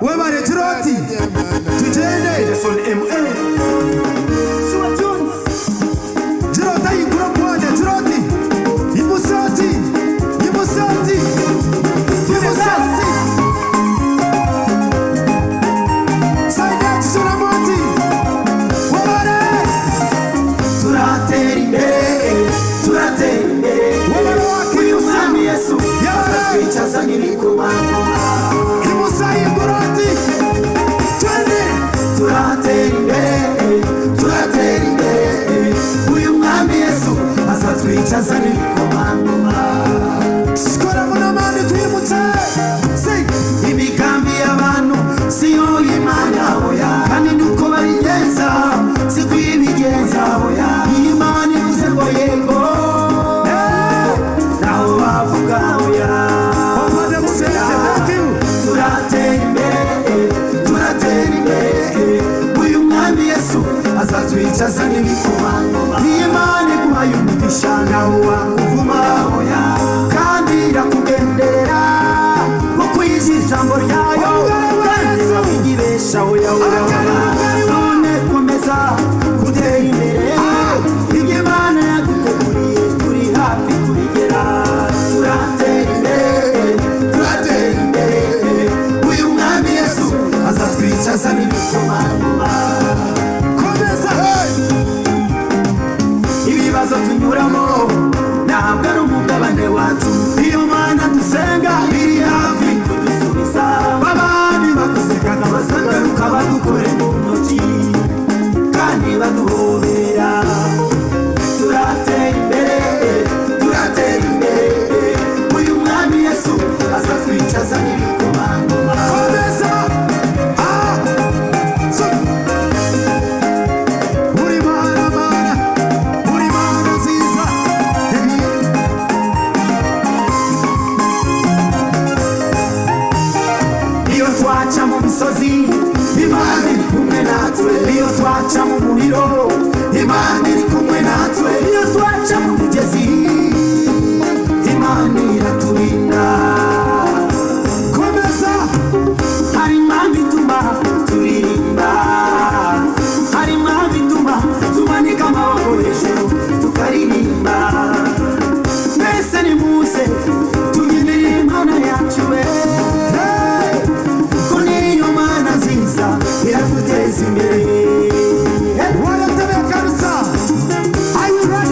webare Jiroti tugende Son MA Jirota yikura pwade Jiroti Imusati Imusati Imusati Saidati Suramoti webare turatera imbere webare waki uyu mwami Yesu azatwicaza n'ibikomangoma Imusayi Gurati twende turatera imbere uyu mwami Yesu azatwicaza n'ibikomangoma Skora munamani twimutse Say imigambi y'abantu siyo y'Imana oya kandi nuko bayigenza si kuyibigenza oya Imana ivuze ngo yego naho bavuga oya Omade musente thank you turatera imbere uyu mwami Yesu azatwicaza n'ibikomangoma Imana iguhaye umugisha naho wakuvuma oya kandi irakugenderera kuko yizi ijambo ryayo kandi wabigibesha oya none komeza gutera imbere ibyo Imana yaduteguriye turi hafi kubigera turatera imbere uyu mwami Yesu azatwicaza n'ibikomangoma Komeza ibibazo tunyuramo ntabwo ari umugabane wacu iyo Mana dusenga iri hafi kudusubiza babandi badusekaga bazagaruka badukore mu ntoki kandi baduhobera turatera imbere uyu mwami Yesu azatwicaza n'ibikomangoma Komeza Uri mana nziza iyo twaca mu misozi Imana iri kumwe natwe iyo twaca mu muriro Imana iri kumwe natwe iyo twaca mu migezi Imana iraturinda Komeza hari impamvu ituma turirimba hari impamvu ituma tumanika amaboko hejuru tukaririmba mbese nimuze tugendere Imana yacu kuko niyo Mana nziza iraduteza imbere Wanatabia kabisa Are you ready?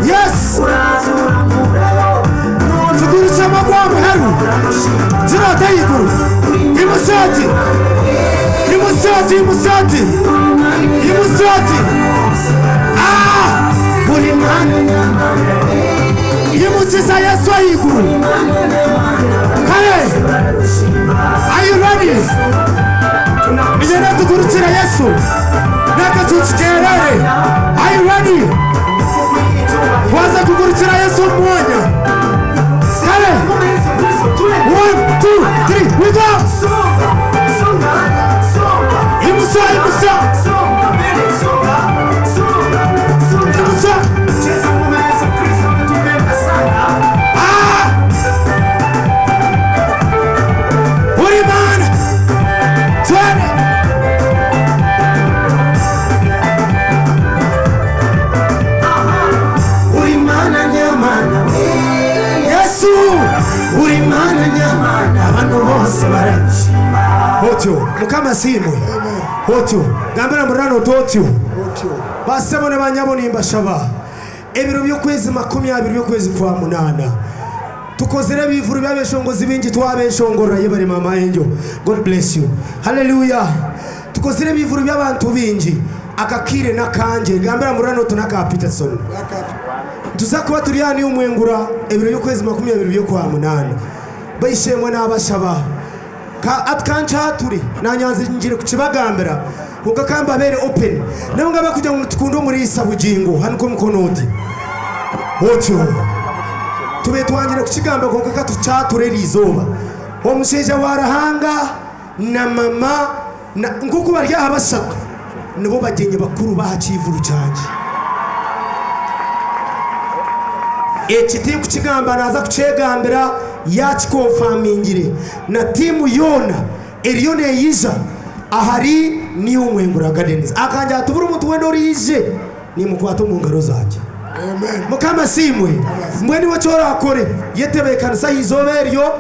Yes. Tugurisha amagwamo heru. Zirata yiguru. Imusati. Imusati, imusati. Imusati. Ah! Buri mana. Imusisa Yesu yiguru. Kale. Are you ready? Nijana tugurisha Yesu. Naka tuchikerere. Are you ready? Waza kugurisha Yesu mmoja. Kale. 1, 2, 3, we go. Imusa, imusa. Imusa. Ah! Uri man. Twende. Uri mana nyamana. Yesu. Uri mana nyamana. Abantu bose barashima. Hotyo, mukama simwe. Hotyo, gambira murano totyo. Basemo n'abanyabo nimbashaba. Ebiro byo kwezi 20 byo kwezi kwa munana. Tukozere bivuru byabeshongozi bingi twabeshongora yebare mama enjo. God bless you. Hallelujah. Tukozere bivuru by'abantu bingi akakire nakanje gambira murano tunaka Peterson. Tuzakuba turi yani umwengura ebiro byo kwezi 20 byo kwa munana. Bayishemwe n'abashaba. Ka atkancha turi nanyanze njire kukibagambira kuko kamba bere open naho ngaba kujya mu tukundo muri isabugingo hanko mukonodi hotyo tube twangire kukigamba kuko katucature rizoba omusheja warahanga na mama nguko barya abasaka nibo bagenye bakuru bahacivuru cyanje ekiti kukigamba naza kucegambira yachikonfamingire na timu yona Elione yiza ahari ni umwengura gardens akanja atubura umuntu wendo rije ni mukwato mu ngaro zanje amen mukama simwe mweni wachora akore yetebe kanisa izoberyo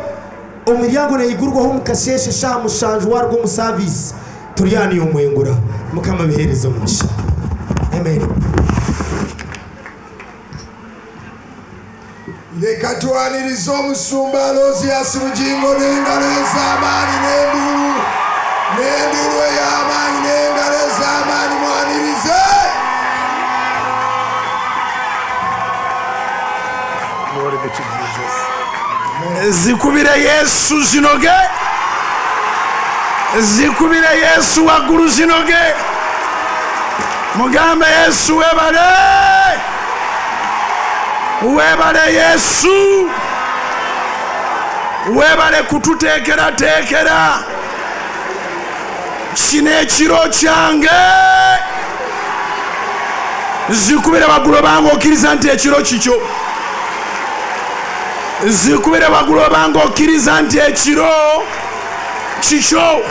umuryango ne igurwa ho mukasheshe sha mushanju warwo mu service turiyani umwengura mukama biherezo mugisha amen. Reka tuanirize omusumba Aloysius Bugingo n'engalo ez'amaanyi n'endulu ey'amaanyi n'engalo ez'amaanyi mwanirize. Zikubire Yesu zinoge. Zikubire Yesu waggulu zinoge. Mugambe Yesu webale. Webale Yesu. Webale kututekera tekera. Kino ekiro kyange. Zikubire waggulu bange okkiriza nti ekiro kikyo. Zikubire waggulu bange okkiriza nti ekiro kikyo.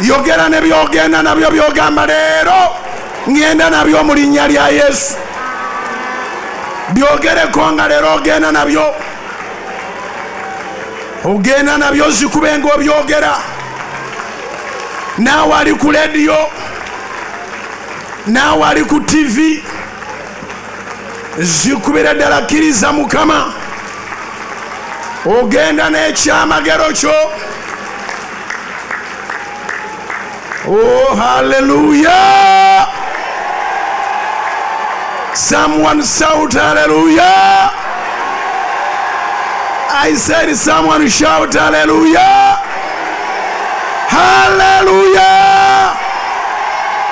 Yogera ne byogenda nabyo byogamba leero ngenda nabyo mu linnya lya Yesu. Byogereko nga leero ogenda nabyo. Ogenda nabyo zikube ng'obyogera. Naawe ali ku radio. Naawe ali ku TV. Zikubire ddala kkiriza Mukama. Ogenda n'ekyamagero kyo. Oh, hallelujah. Someone shout hallelujah. I said someone shout hallelujah. Hallelujah.